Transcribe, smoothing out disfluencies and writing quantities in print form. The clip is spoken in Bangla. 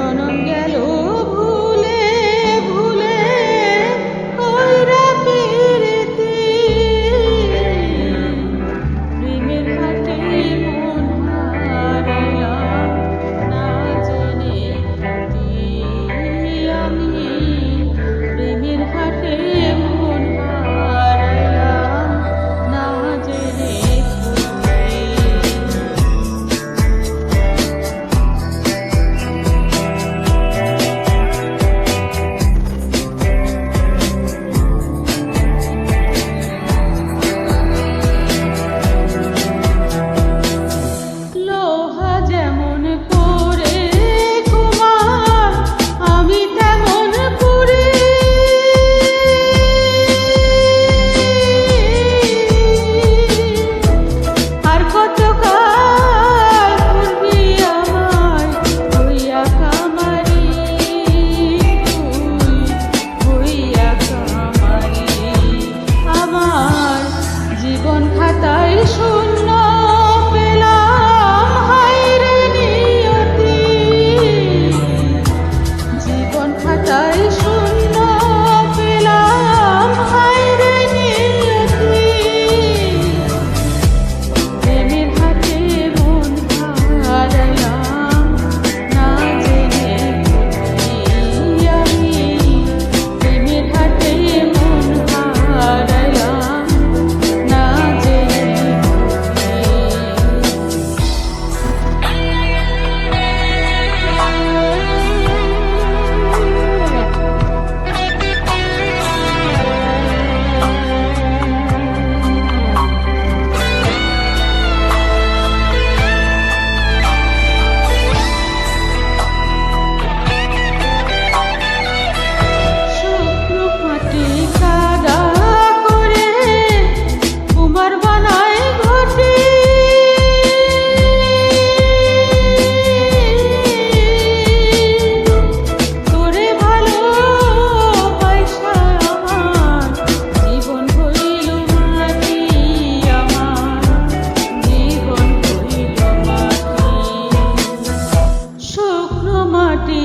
জনম গেল ভুলে ভুলে ওই রাতেরতে প্রেমের ঘাটে মন হারাইলাম না জেনে কি আমি প্রেমের ঘাটে মন হারাইলাম না জেনে লোহা যেমন করে কুমার আমি তেমন পুরি আর কত কাল পূর্বি আমায় হইয়া কামারি হইয়া কামারি আমার জীবন খাতায় শূন্য পেলাম হায়রে নিয়তি জীবন খাতায় শূন্য পেলাম হায়রে নিয়তি প্রেমের হাতে মন হারাইলাম না জেনে কি আমি প্রেমের হাতে মন হারাইলাম না জেনে শুক্র ফাটে কাদা করে কুমার বানায় ঘটি তোরে ভালো পয়সা আমার জীবন হইল মাটি আমার জীবন হইল মাটি শুকনো মাটি